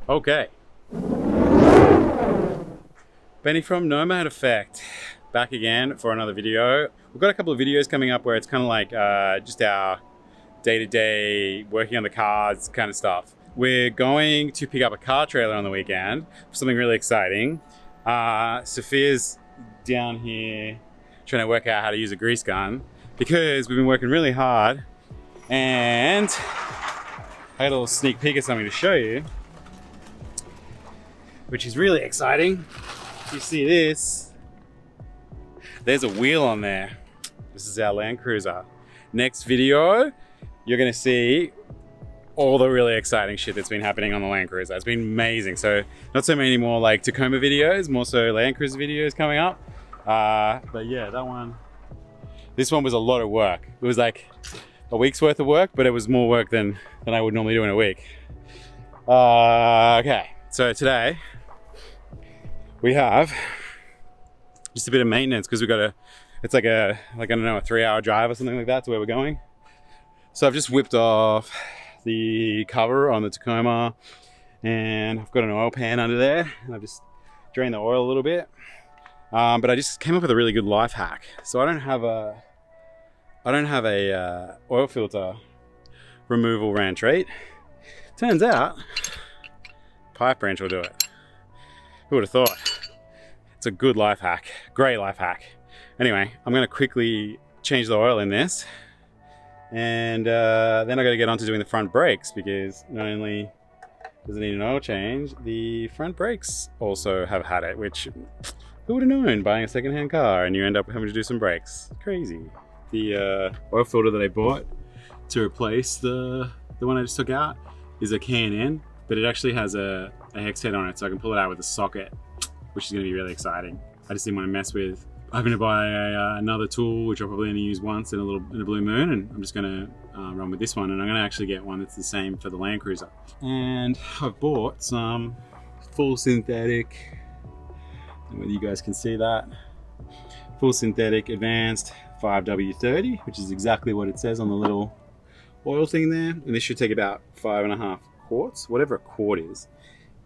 Okay. Benny from Nomad Effect, back again for another video. We've got a couple of videos coming up where it's kind of like just our day-to-day working on the cars kind of stuff. We're going to pick up a car trailer on the weekend for something really exciting. Sophia's down here trying to work out how to use a grease gun because we've been working really hard, and I had a little sneak peek of something to show you, which is really exciting. You see this? There's a wheel on there. This is our Landcruiser. Next video, you're gonna see all the really exciting shit that's been happening on the Landcruiser. It's been amazing. So not so many more like Tacoma videos, more so Landcruiser videos coming up. But yeah, this one was a lot of work. It was like a week's worth of work, but it was more work than I would normally do in a week. Okay, so today we have just a bit of maintenance because it's like I don't know, a 3-hour drive or something like that to where we're going. So I've just whipped off the cover on the Tacoma, and I've got an oil pan under there, and I've just drained the oil a little bit. But I just came up with a really good life hack. So I don't have a oil filter removal wrench, right? Turns out pipe wrench will do it. Who would have thought? It's a good life hack, great life hack. Anyway, I'm gonna quickly change the oil in this, and then I gotta get on to doing the front brakes, because not only does it need an oil change, the front brakes also have had it, which who would have known, buying a secondhand car and you end up having to do some brakes. Crazy. The oil filter that I bought to replace the one I just took out is a K&N, but it actually has a hex head on it, so I can pull it out with a socket, which is going to be really exciting. I just didn't want to mess with having to buy another tool, which I'll probably only use once in a blue moon, and I'm just going to run with this one, and I'm going to actually get one that's the same for the Landcruiser. And I've bought some full synthetic, I don't know whether you guys can see that, full synthetic advanced 5W30, which is exactly what it says on the little oil thing there, and this should take about 5.5 quarts, whatever a quart is.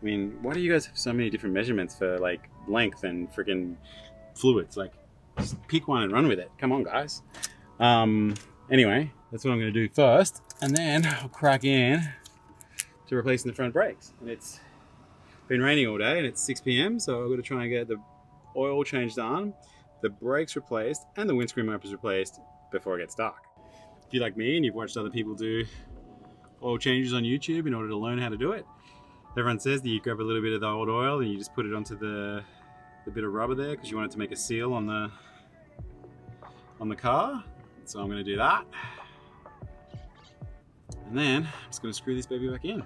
I mean, why do you guys have so many different measurements for like length and freaking fluids? Like, just pick one and run with it. Come on, guys. Anyway, that's what I'm going to do first, and then I'll crack in to replacing the front brakes. And it's been raining all day, and it's 6 p.m, so I've got to try and get the oil changed on, the brakes replaced, and the windscreen wipers replaced before it gets dark. If you're like me and you've watched other people do oil changes on YouTube in order to learn how to do it, everyone says that you grab a little bit of the old oil and you just put it onto the bit of rubber there because you want it to make a seal on the car. So I'm going to do that, and then I'm just going to screw this baby back in.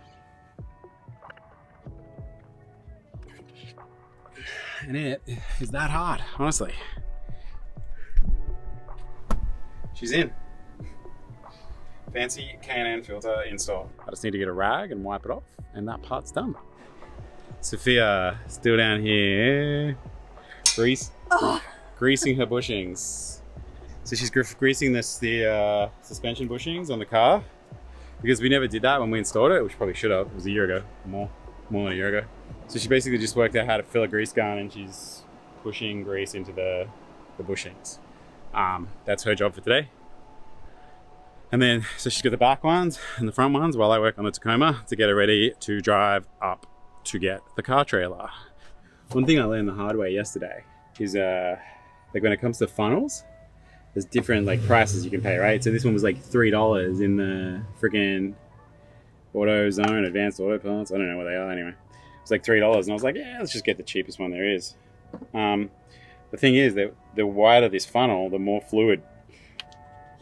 And it is that hard, honestly. She's in. Fancy K&N filter install. I just need to get a rag and wipe it off, and that part's done. Sophia still down here, greasing her bushings. So she's greasing the suspension bushings on the car, because we never did that when we installed it, which probably should have. It was a year ago, more than a year ago. So she basically just worked out how to fill a grease gun, and she's pushing grease into the bushings. That's her job for today. And then, so she's got the back ones and the front ones while I work on the Tacoma to get her ready to drive up to get the car trailer. One thing I learned the hard way yesterday is like when it comes to funnels, there's different like prices you can pay, right? So this one was like $3 in the freaking Auto Zone, Advanced Auto Parts. I don't know what they are anyway. It's like $3, and I was like, yeah, let's just get the cheapest one there is. The thing is that the wider this funnel, the more fluid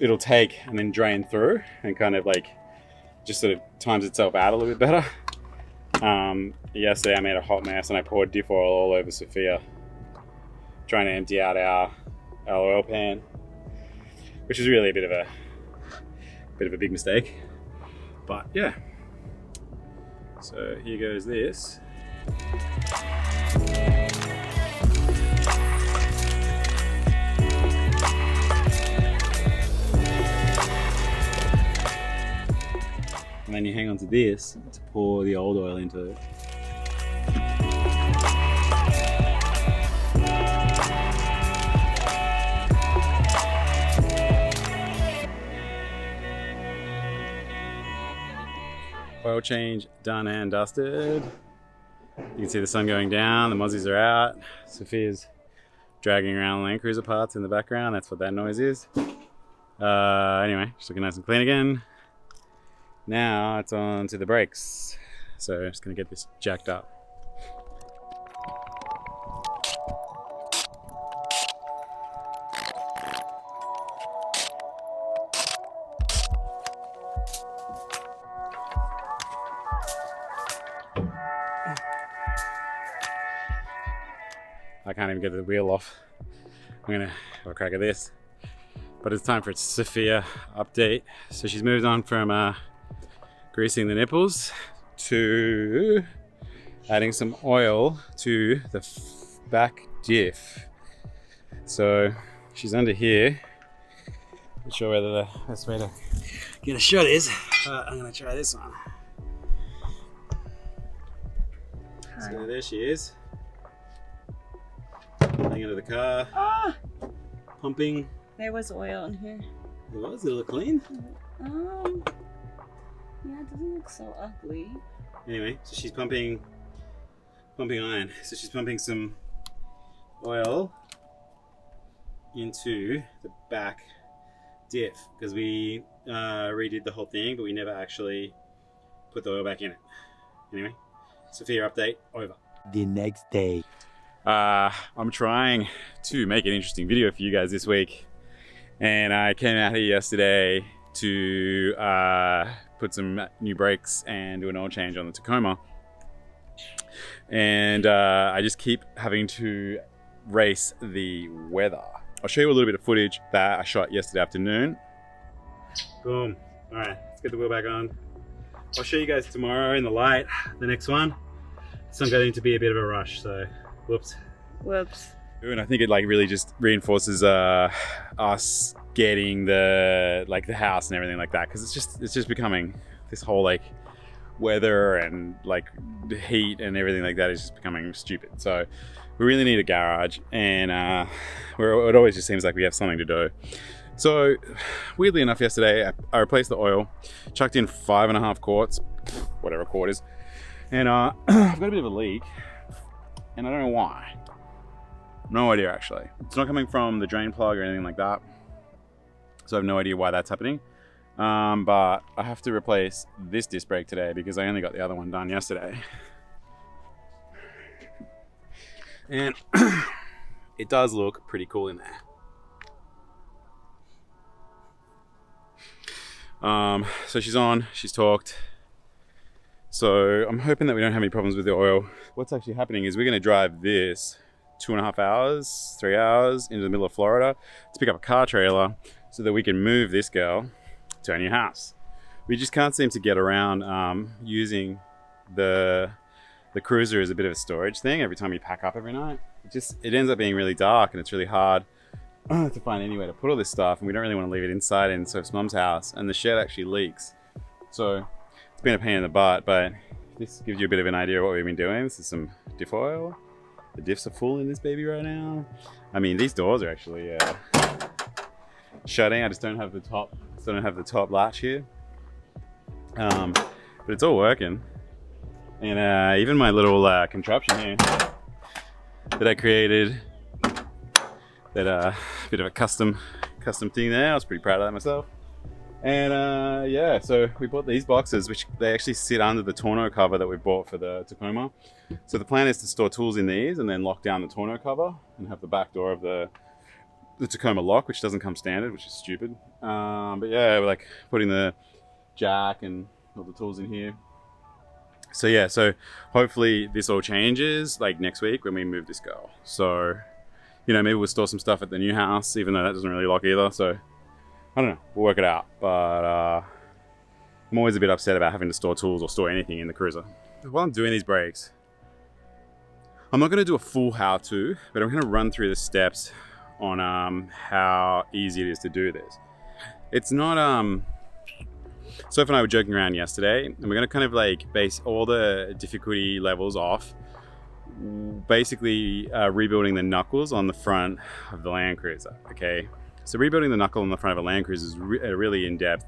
it'll take and then drain through, and kind of like just sort of times itself out a little bit better. Yesterday I made a hot mess and I poured diff oil all over Sophia, trying to empty out our oil pan, which is really a bit of a big mistake. But yeah, so here goes this. And then you hang on to this to pour the old oil into it. Oil change done and dusted. You can see the sun going down, the mozzies are out. Sophia's dragging around Landcruiser parts in the background. That's what that noise is. Anyway, just looking nice and clean again. Now it's on to the brakes. So I'm just gonna get this jacked up. I can't even get the wheel off. I'm gonna have a crack at this. But it's time for a Sophia update. So she's moved on from greasing the nipples to adding some oil to the back diff. So she's under here. Not sure whether the best way to get a shot is. I'm gonna try this one. So there she is. Hanging under the car. Ah! Pumping. There was oil in here. It was? Did it look clean? Yeah, it doesn't look so ugly. Anyway, so she's pumping iron. So she's pumping some oil into the back diff because we redid the whole thing, but we never actually put the oil back in it. Anyway, Sophia update over. The next day. I'm trying to make an interesting video for you guys this week, and I came out here yesterday to put some new brakes and do an oil change on the Tacoma, and I just keep having to race the weather. I'll show you a little bit of footage that I shot yesterday afternoon. Boom. All right, let's get the wheel back on. I'll show you guys tomorrow in the light, the next one. It's not going to be a bit of a rush, so whoops. Whoops. And I think it like really just reinforces us getting the house and everything like that, because it's just becoming this whole like weather and like the heat and everything like that is just becoming stupid. So we really need a garage, and it always just seems like we have something to do. So weirdly enough, yesterday I replaced the oil, chucked in 5.5 quarts, whatever a quart is, and I've got a bit of a leak, and I don't know why. No idea actually. It's not coming from the drain plug or anything like that, so I have no idea why that's happening. But I have to replace this disc brake today because I only got the other one done yesterday. And it does look pretty cool in there. So she's on, she's talked. So I'm hoping that we don't have any problems with the oil. What's actually happening is we're gonna drive this 2.5 hours, 3 hours into the middle of Florida to pick up a car trailer so that we can move this girl to our new house. We just can't seem to get around using the cruiser as a bit of a storage thing. Every time we pack up every night, it ends up being really dark, and it's really hard to find anywhere to put all this stuff, and we don't really want to leave it inside in Soph's mum's house, and the shed actually leaks. So it's been a pain in the butt, but this gives you a bit of an idea of what we've been doing. This is some diff oil. The diffs are full in this baby right now. I mean, these doors are actually shutting. I just don't have the top latch here. But it's all working. And even my little contraption here that I created, that bit of a custom thing there. I was pretty proud of that myself. And yeah, so we bought these boxes, which they actually sit under the tonneau cover that we bought for the Tacoma. So the plan is to store tools in these and then lock down the tonneau cover and have the back door of the Tacoma lock, which doesn't come standard, which is stupid. But yeah, we're like putting the jack and all the tools in here. So yeah, so hopefully this all changes like next week when we move this girl. So, you know, maybe we'll store some stuff at the new house, even though that doesn't really lock either. So I don't know, we'll work it out. But I'm always a bit upset about having to store tools or store anything in the cruiser. While I'm doing these brakes, I'm not gonna do a full how-to, but I'm gonna run through the steps on how easy it is to do this. It's not Soph and I were joking around yesterday, and we're gonna kind of like base all the difficulty levels off basically rebuilding the knuckles on the front of the Landcruiser. Okay, so rebuilding the knuckle on the front of a Landcruiser is a really in-depth,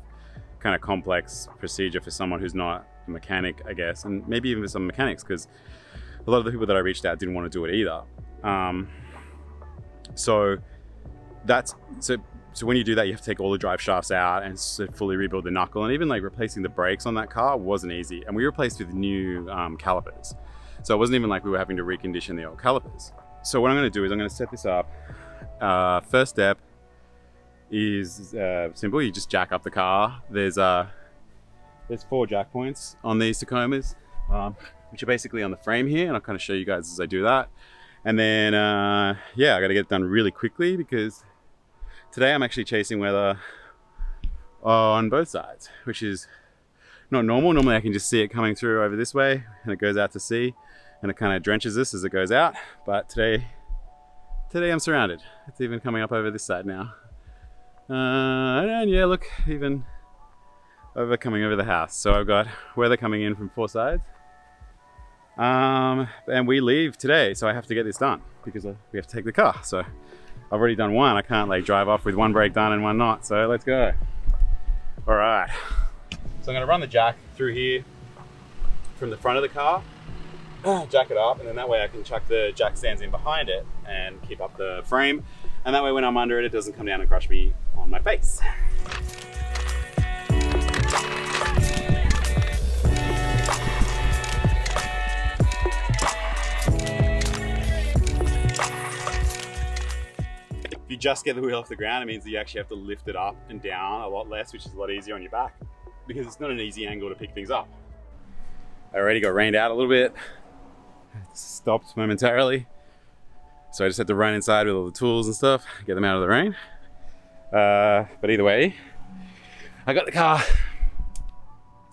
kind of complex procedure for someone who's not a mechanic, I guess, and maybe even for some mechanics, because a lot of the people that I reached out didn't want to do it either. So when you do that, you have to take all the drive shafts out and fully rebuild the knuckle, and even like replacing the brakes on that car wasn't easy. And we replaced with new calipers. So it wasn't even like we were having to recondition the old calipers. So what I'm gonna do is I'm gonna set this up. First step is simple. You just jack up the car. There's 4 jack points on these Tacomas, which are basically on the frame here, and I'll kind of show you guys as I do that. And then, yeah, I gotta get it done really quickly because today I'm actually chasing weather on both sides, which is not normal. Normally I can just see it coming through over this way and it goes out to sea and it kind of drenches this as it goes out. But today I'm surrounded. It's even coming up over this side now. And yeah, look, even coming over the house. So I've got weather coming in from 4 sides. And we leave today, so I have to get this done because we have to take the car. So I've already done one. I can't like drive off with one brake done and one not. So let's go. All right. So I'm gonna run the jack through here from the front of the car, jack it up, and then that way I can chuck the jack stands in behind it and keep up the frame. And that way when I'm under it, it doesn't come down and crush me on my face. If you just get the wheel off the ground, it means that you actually have to lift it up and down a lot less, which is a lot easier on your back because it's not an easy angle to pick things up. I already got rained out a little bit. Stopped momentarily. So I just had to run inside with all the tools and stuff, get them out of the rain. But either way, I got the car.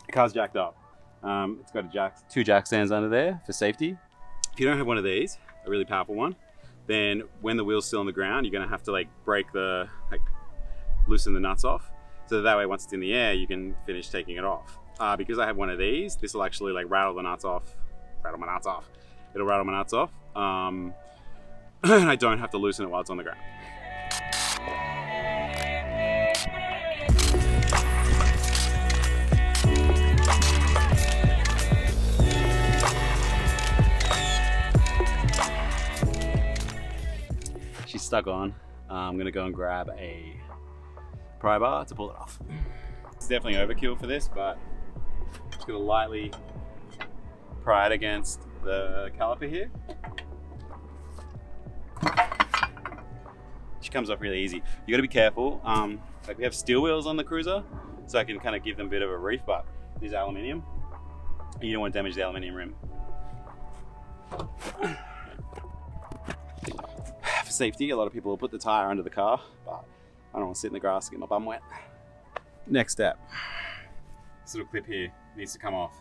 The car's jacked up. It's got 2 jack stands under there for safety. If you don't have one of these, a really powerful one, then when the wheel's still on the ground, you're gonna have to like loosen the nuts off. So that way, once it's in the air, you can finish taking it off. Because I have one of these, this will actually like rattle my nuts off. It'll rattle my nuts off. And I don't have to loosen it while it's on the ground. She's stuck on. I'm gonna go and grab a pry bar to pull it off. It's definitely overkill for this, but I'm just gonna lightly pry it against the caliper here. She comes off really easy. You gotta be careful. Like we have steel wheels on the Cruiser, so I can kind of give them a bit of a reef, but these are aluminium. And you don't want to damage the aluminium rim. For safety, a lot of people will put the tire under the car, but I don't want to sit in the grass and get my bum wet. Next step. This little clip here needs to come off.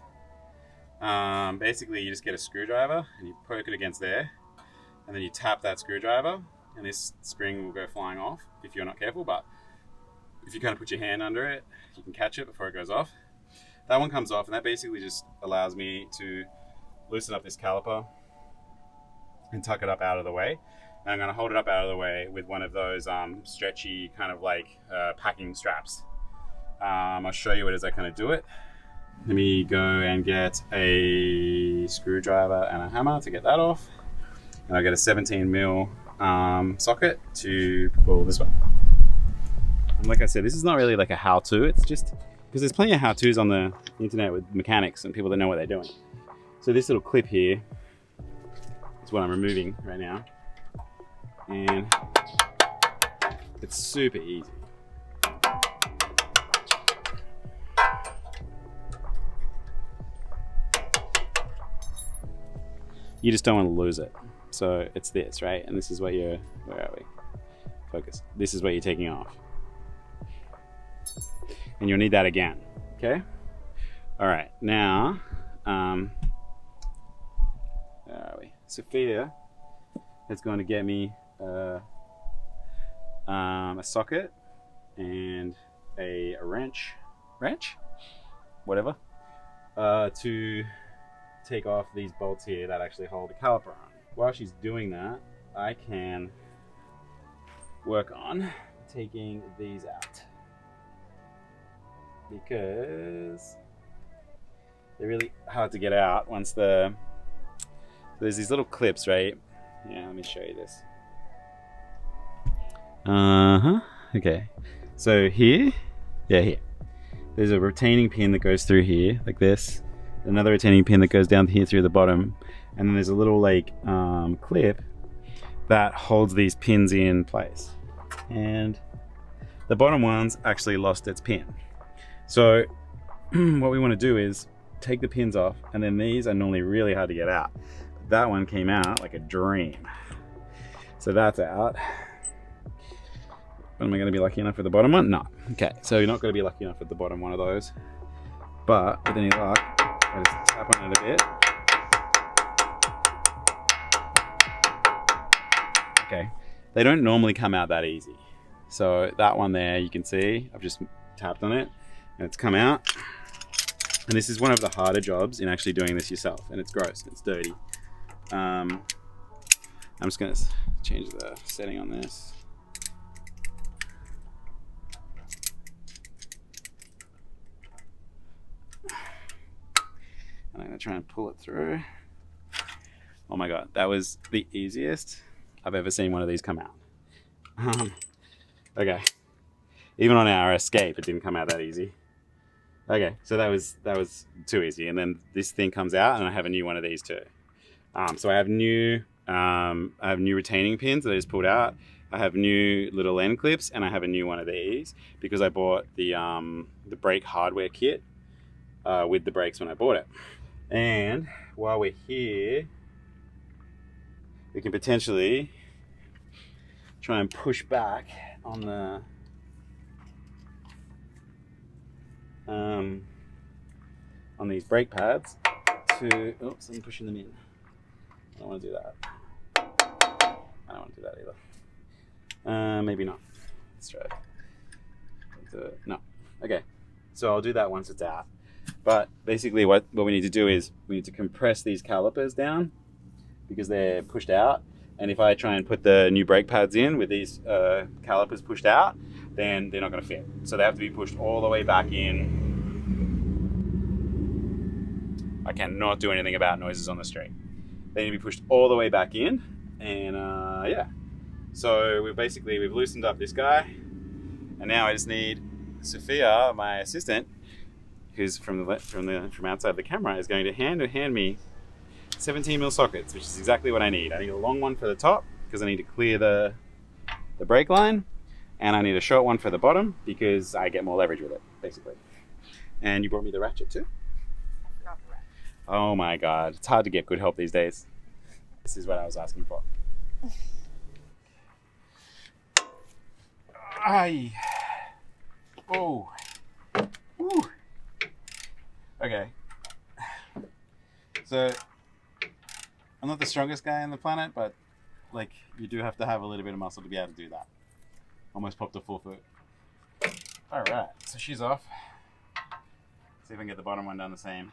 Basically, you just get a screwdriver and you poke it against there, and then you tap that screwdriver, and this spring will go flying off if you're not careful. But if you kind of put your hand under it, you can catch it before it goes off. That one comes off, and that basically just allows me to loosen up this caliper and tuck it up out of the way. And I'm going to hold it up out of the way with one of those stretchy kind of like packing straps. I'll show you it as I kind of do it. Let me go and get a screwdriver and a hammer to get that off. And I'll get a 17mm socket to pull this one. And like I said, this is not really like a how-to. It's just because there's plenty of how-tos on the internet with mechanics and people that know what they're doing. So this little clip here is what I'm removing right now. And it's super easy. You just don't want to lose it. So it's this, right? And this is what you're, where are we? Focus. This is what you're taking off. And you'll need that again, okay? All right, now, where are we? Sophia is going to get me a socket and a wrench. whatever, to take off these bolts here that actually hold the caliper on. While she's doing that, I can work on taking these out because they're really hard to get out once there's these little clips, right? Yeah, let me show you this. Okay, so here, here, there's a retaining pin that goes through here like this, another retaining pin that goes down here through the bottom, and then there's a little like clip that holds these pins in place, and the bottom one's actually lost its pin. So what we want to do is take the pins off, and then these are normally really hard to get out. That one came out like a dream. So that's out. Am I going to be lucky enough with the bottom one? No. Okay, so you're not going to be lucky enough with the bottom one of those. But with any luck, I just tap on it a bit. Okay, they don't normally come out that easy. So that one there, you can see, I've just tapped on it and it's come out. And this is one of the harder jobs in actually doing this yourself, and it's gross, it's dirty. I'm just going to change the setting on this. And I'm going to try and pull it through. Oh my god, that was the easiest I've ever seen one of these come out. Okay, even on our Escape it didn't come out that easy. Okay, so that was too easy, and then this thing comes out and I have a new one of these too. So I have new retaining pins that I just pulled out. I have new little end clips, and I have a new one of these because I bought the brake hardware kit with the brakes when I bought it. And while we're here, we can potentially try and push back on the on these brake pads to, oops, I'm pushing them in. I don't want to do that. I don't want to do that either. Maybe not. Let's try it. No. Okay. So I'll do that once it's out. But basically what we need to do is we need to compress these calipers down because they're pushed out. And if I try and put the new brake pads in with these calipers pushed out, then they're not going to fit. So they have to be pushed all the way back in. I cannot do anything about noises on the street. They need to be pushed all the way back in, and yeah. So we've loosened up this guy, and now I just need Sophia, my assistant, who's from outside the camera, is going to hand me 17mm sockets, which is exactly what I need. I need a long one for the top because I need to clear the brake line, and I need a short one for the bottom because I get more leverage with it, basically. And you brought me the ratchet too? Oh my god, it's hard to get good help these days. This is what I was asking for. Aye. Oh. Woo. Okay. So, I'm not the strongest guy on the planet, but like, you do have to have a little bit of muscle to be able to do that. Almost popped a 4 foot. Alright, so she's off. See if I can get the bottom one done the same.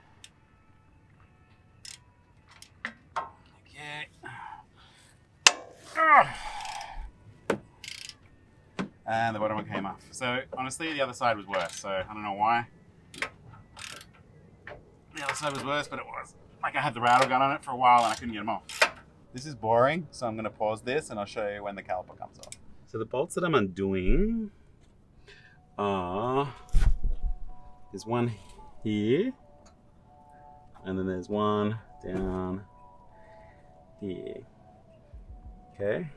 And the bottom one came off. So honestly, the other side was worse. So I don't know why. The other side was worse, but it was. Like I had the rattle gun on it for a while and I couldn't get them off. This is boring, so I'm going to pause this and I'll show you when the caliper comes off. So the bolts that I'm undoing are, there's one here, and then there's one down here. Okay.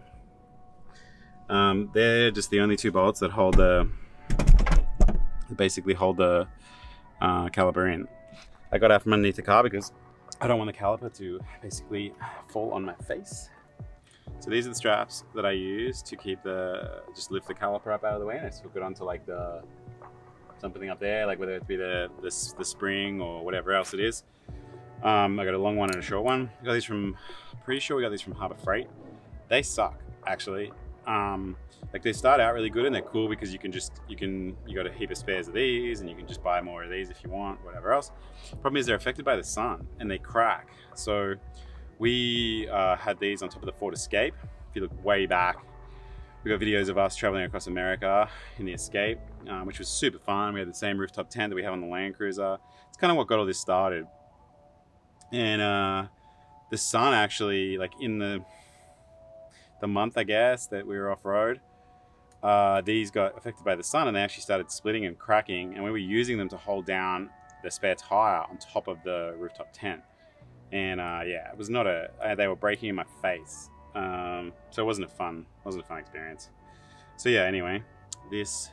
They're just the only 2 bolts that hold basically hold the caliper in. I got out from underneath the car because I don't want the caliper to basically fall on my face. So these are the straps that I use to keep just lift the caliper up out of the way, and I just hook it onto like something up there, like whether it be the spring or whatever else it is. I got a long one and a short one. I got these from, pretty sure we got these from Harbor Freight. They suck, actually. Like they start out really good and they're cool because you got a heap of spares of these and you can just buy more of these if you want, whatever else. Problem is they're affected by the sun and they crack. So we had these on top of the Ford Escape. If you look way back, we got videos of us traveling across America in the Escape, which was super fun. We had the same rooftop tent that we have on the Landcruiser. It's kind of what got all this started. And the sun actually, like in the month, I guess, that we were off-road, these got affected by the sun and they actually started splitting and cracking, and we were using them to hold down the spare tire on top of the rooftop tent. And yeah, it was not they were breaking in my face. So it wasn't a fun experience. So yeah, anyway, this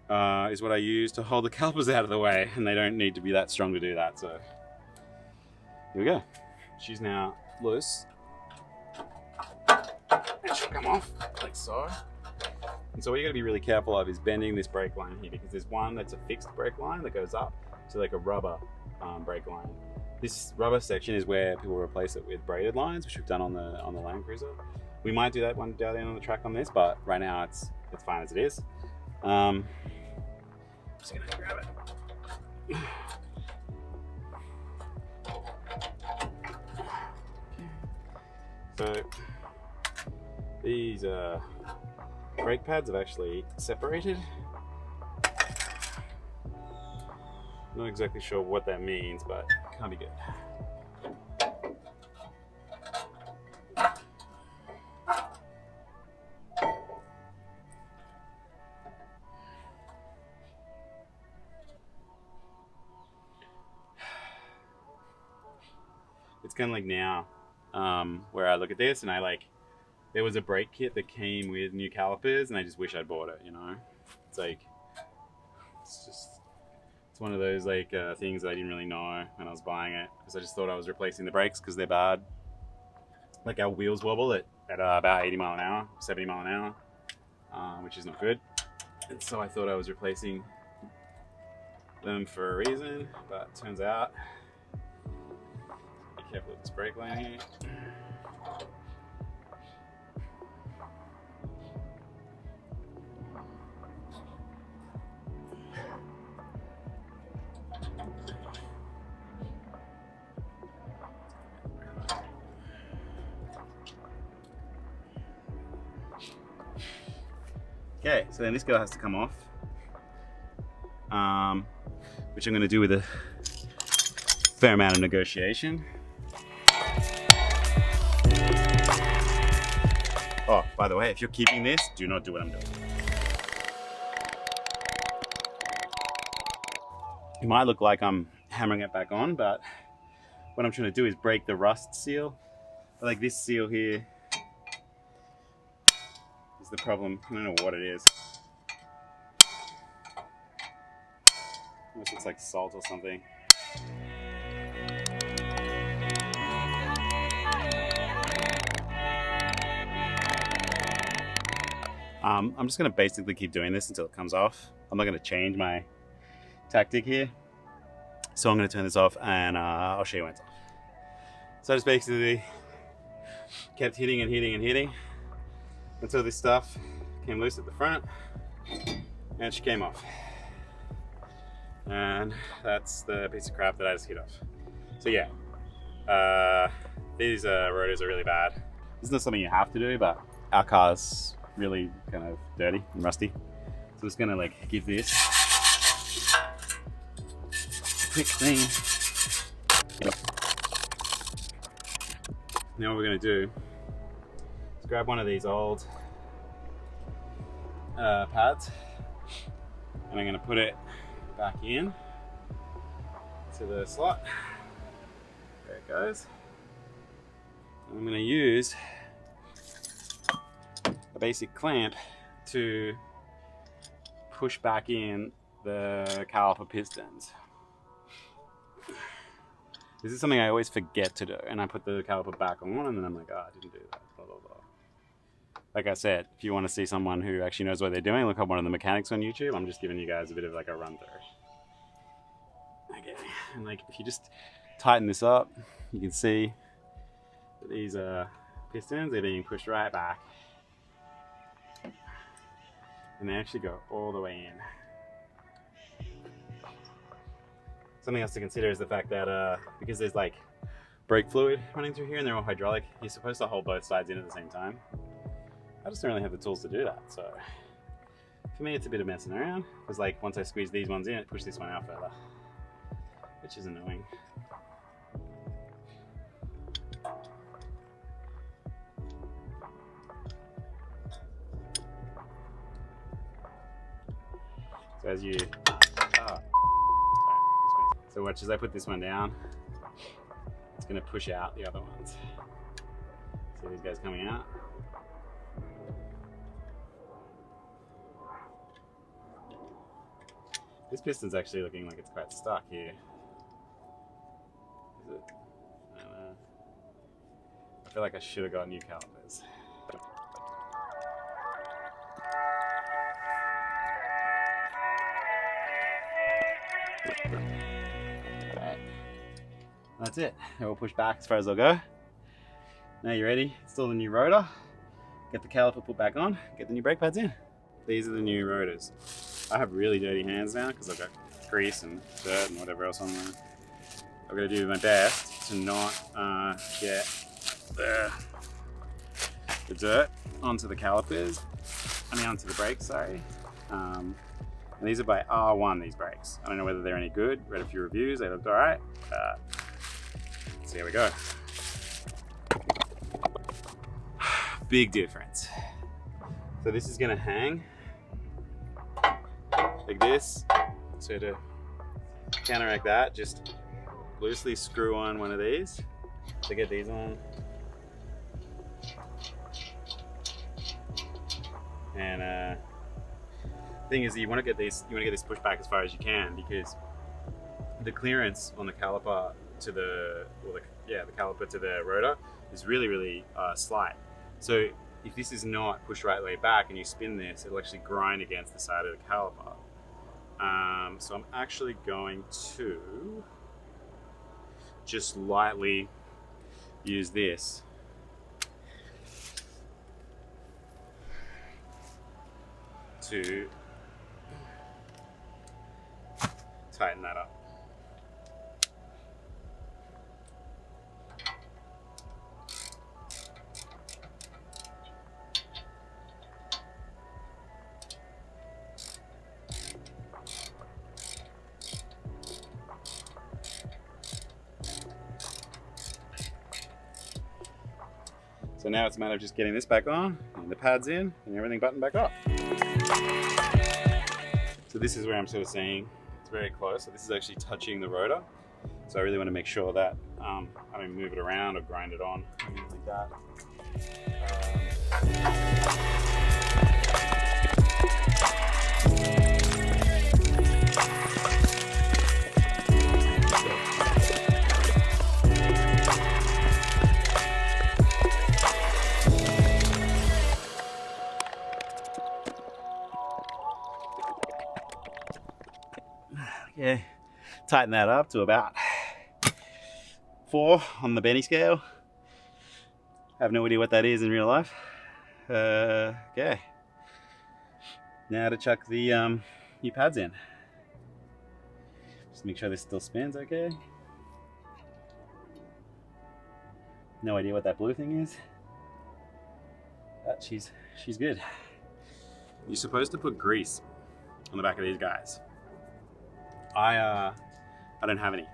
is what I use to hold the calipers out of the way, and they don't need to be that strong to do that. So here we go. She's now loose. And she'll come off like so. And so what you got to be really careful of is bending this brake line here, because there's one that's a fixed brake line that goes up to like a rubber brake line. This rubber section is where people replace it with braided lines, which we've done on the Landcruiser. We might do that one down on the track on this, but right now it's fine as it is. I'm just gonna grab it. So these brake pads have actually separated. Not exactly sure what that means, but it can't be good. It's kind of like now, where I look at this and there was a brake kit that came with new calipers and I just wish I'd bought it, you know? It's like, it's one of those things that I didn't really know when I was buying it, because I just thought I was replacing the brakes because they're bad. Like our wheels wobble at about 80 mile an hour, 70 mile an hour, which is not good. And so I thought I was replacing them for a reason, but it turns out, be careful with this brake line here. Okay, so then this girl has to come off, which I'm going to do with a fair amount of negotiation. Oh, by the way, if you're keeping this, do not do what I'm doing. It might look like I'm hammering it back on, but what I'm trying to do is break the rust seal. Like this seal here is the problem. I don't know what it is. Unless it's like salt or something. I'm just gonna basically keep doing this until it comes off. I'm not gonna change my tactic here. So I'm gonna turn this off and I'll show you when it's off. So I just basically kept hitting and hitting and hitting until this stuff came loose at the front and she came off. And that's the piece of crap that I just hit off. So yeah, these rotors are really bad. This is not something you have to do, but our car's really kind of dirty and rusty. So I'm just gonna like give this a quick clean. Now what we're gonna do is grab one of these old pads and I'm gonna put it back in to the slot. There it goes. I'm gonna use a basic clamp to push back in the caliper pistons. This is something I always forget to do, and I put the caliper back on and then I'm like, I didn't do that, blah, blah, blah. Like I said, if you want to see someone who actually knows what they're doing, look up one of the mechanics on YouTube. I'm just giving you guys a bit of like a run through. Okay, and like if you just tighten this up, you can see that these pistons are being pushed right back and they actually go all the way in. Something else to consider is the fact that because there's like brake fluid running through here and they're all hydraulic, you're supposed to hold both sides in at the same time. I just don't really have the tools to do that, so for me it's a bit of messing around, because like once I squeeze these ones in, it pushes this one out further, which is annoying. So as you, so watch as I put this one down, it's going to push out the other ones. See these guys coming out? This piston's actually looking like it's quite stuck here. Is it? I don't know. I feel like I should have got new calipers. Right. That's it. They're all pushed back as far as they'll go. Now you're ready. Install the new rotor. Get the caliper put back on. Get the new brake pads in. These are the new rotors. I have really dirty hands now because I've got grease and dirt and whatever else on there. I'm going to do my best to not get the dirt onto the calipers. I mean onto the brakes, sorry. And these are by R1, these brakes. I don't know whether they're any good. Read a few reviews, they looked alright. Let's see how we go. Big difference. So this is going to hang like this. So to counteract that, just loosely screw on one of these to get these on. And thing is, you want to get this pushed back as far as you can, because the clearance on the caliper to the caliper to the rotor is really slight. So if this is not pushed right way back and you spin this, it'll actually grind against the side of the caliper. So I'm actually going to just lightly use this to tighten that up. So now it's a matter of just getting this back on and the pads in and everything buttoned back up. So this is where I'm sort of seeing it's very close. So this is actually touching the rotor. So I really want to make sure that I don't move it around or grind it on or anything like that. Yeah, tighten that up to about 4 on the Benny scale. I have no idea what that is in real life. Okay. Now to chuck the new pads in. Just make sure this still spins okay. No idea what that blue thing is. But she's good. You're supposed to put grease on the back of these guys. I don't have any.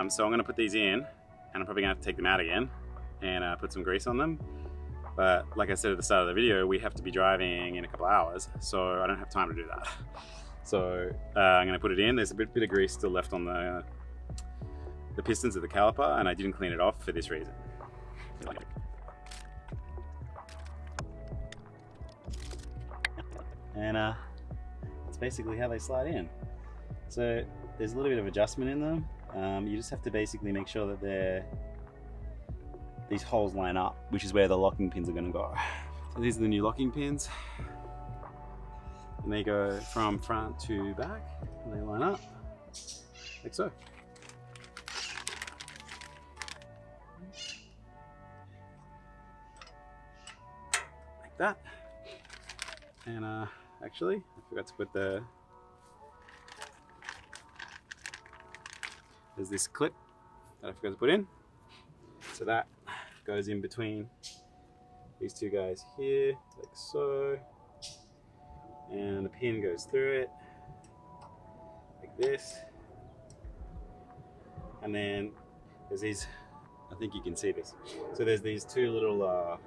So I'm gonna put these in, and I'm probably gonna have to take them out again and put some grease on them. But like I said at the start of the video, we have to be driving in a couple of hours, so I don't have time to do that. So I'm gonna put it in. There's a bit of grease still left on the pistons of the caliper, and I didn't clean it off for this reason. And that's basically how they slide in. So there's a little bit of adjustment in them. You just have to basically make sure that these holes line up, which is where the locking pins are going to go. So these are the new locking pins, and they go from front to back, and they line up like so. Like that. And actually. I forgot to put there's this clip that I forgot to put in. So that goes in between these two guys here, like so. And the pin goes through it, like this. And then there's these, I think you can see this. So there's these two little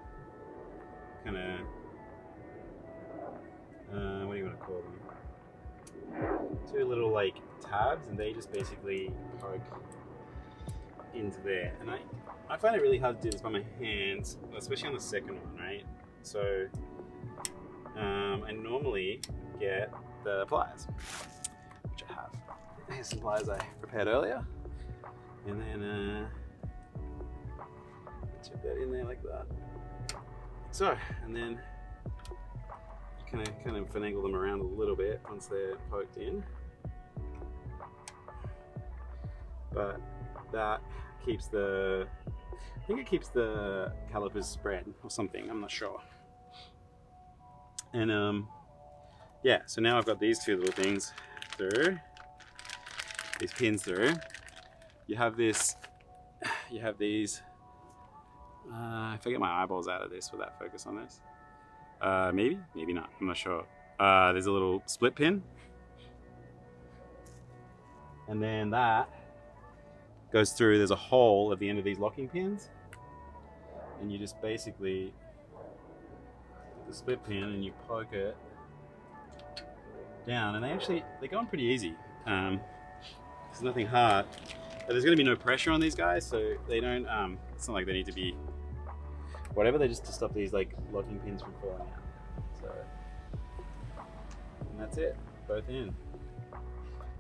kind of, what do you want to call them? Two little like tabs, and they just basically poke into there. And I find it really hard to do this by my hands, especially on the second one, right? So I normally get the pliers, which I have. Here's some pliers I prepared earlier. And then chip that in there like that. So, and then you kind of finagle them around a little bit once they're poked in. But that keeps I think it keeps the calipers spread or something, I'm not sure. And yeah, so now I've got these two little things through, these pins through. You have these, if I get my eyeballs out of this, will that focus on this? Maybe not, I'm not sure. There's a little split pin. And then that goes through, there's a hole at the end of these locking pins. And you just basically put the split pin and you poke it down. And they go on pretty easy. There's nothing hard. But there's going to be no pressure on these guys, so they don't, it's not like they need to be whatever, they're just to stop these like locking pins from falling out. So, and that's it, both in.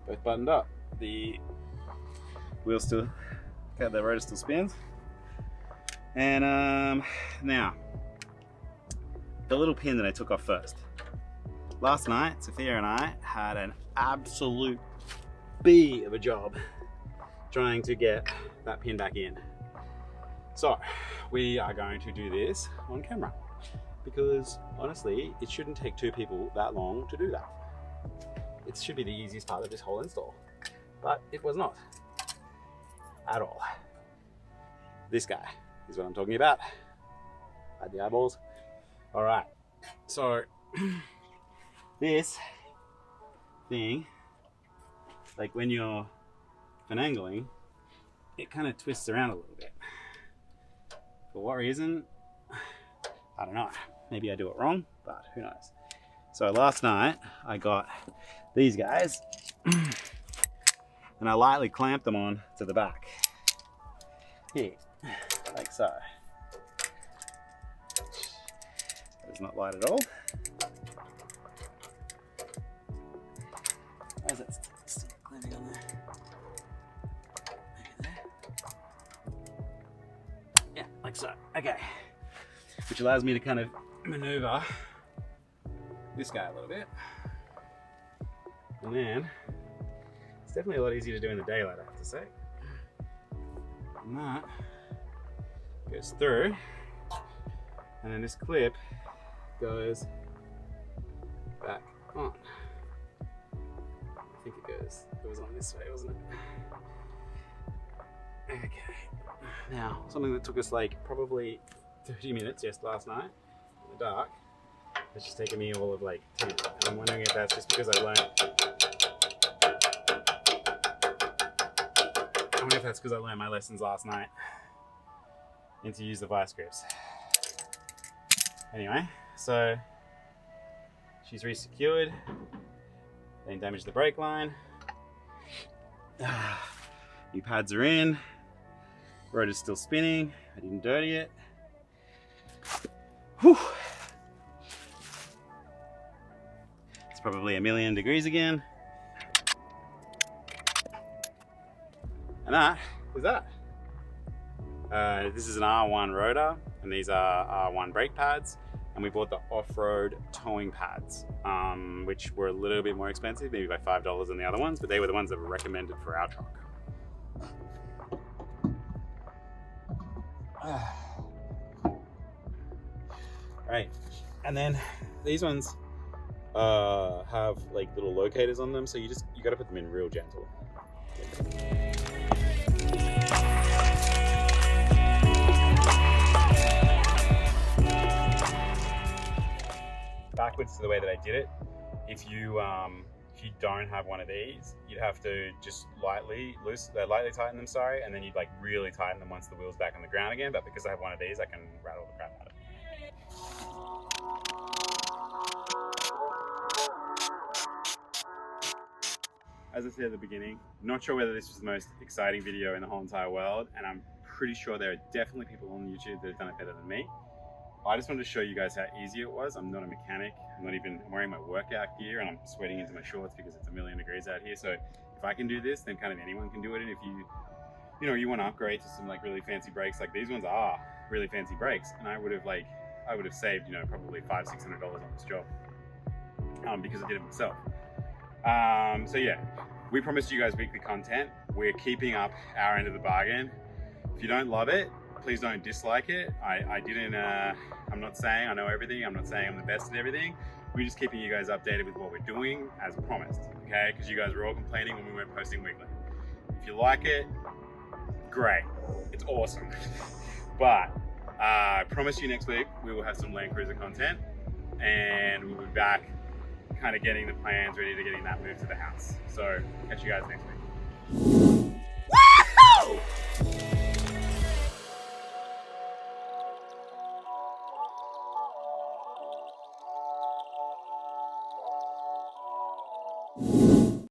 Both buttoned up. The wheel still, okay, the rotor still spins. And now, the little pin that I took off first. Last night, Sophia and I had an absolute bee of a job trying to get that pin back in. So we are going to do this on camera because honestly, it shouldn't take two people that long to do that. It should be the easiest part of this whole install, but it was not at all. This guy is what I'm talking about. Had the eyeballs. All right, so this thing, like when you're finagling, it kind of twists around a little bit. For what reason? I don't know. Maybe I do it wrong, but who knows. So last night I got these guys and I lightly clamped them on to the back. Here, like so. It's not light at all. Why is that still clamping on there? Yeah, like so. Okay. Which allows me to kind of maneuver this guy a little bit. And then it's definitely a lot easier to do in the daylight, I have to say. And that goes through. And then this clip goes back on. I think it goes on this way, wasn't it? Okay. Now, something that took us like probably 30 minutes last night in the dark, it's just taken me all of like 10. And I'm wondering if that's just because I learned my lessons last night and to use the vice grips. Anyway, so she's re-secured, then damaged the brake line. New pads are in, rotor's still spinning, I didn't dirty it. Whew. It's probably 1,000,000 degrees again. And that is that. This is an R1 rotor, and these are R1 brake pads. And we bought the off-road towing pads, which were a little bit more expensive, maybe by $5 than the other ones, but they were the ones that were recommended for our truck. Right, and then these ones have like little locators on them, so you got to put them in real gentle. Backwards to the way that I did it. If you don't have one of these, you'd have to just lightly tighten them, and then you'd like really tighten them once the wheel's back on the ground again. But because I have one of these, I can rattle the crap out of it. As I said at the beginning, not sure whether this was the most exciting video in the whole entire world, and I'm pretty sure there are definitely people on YouTube that have done it better than me. I just wanted to show you guys how easy it was. I'm not a mechanic. I'm wearing my workout gear, and I'm sweating into my shorts because it's 1,000,000 degrees out here. So if I can do this, then kind of anyone can do it. And if you want to upgrade to some like really fancy brakes, like these ones are really fancy brakes, and I would have saved probably $500-600 on this job because I did it myself. So yeah, we promised you guys weekly content. We're keeping up our end of the bargain. If you don't love it, please don't dislike it. I'm not saying I know everything. I'm not saying I'm the best at everything. We're just keeping you guys updated with what we're doing as promised, okay? Because you guys were all complaining when we weren't posting weekly. If you like it, great. It's awesome. But I promise you next week we will have some Landcruiser content, and we'll be back kind of getting the plans ready to getting that move to the house. So catch you guys next week. Woohoo!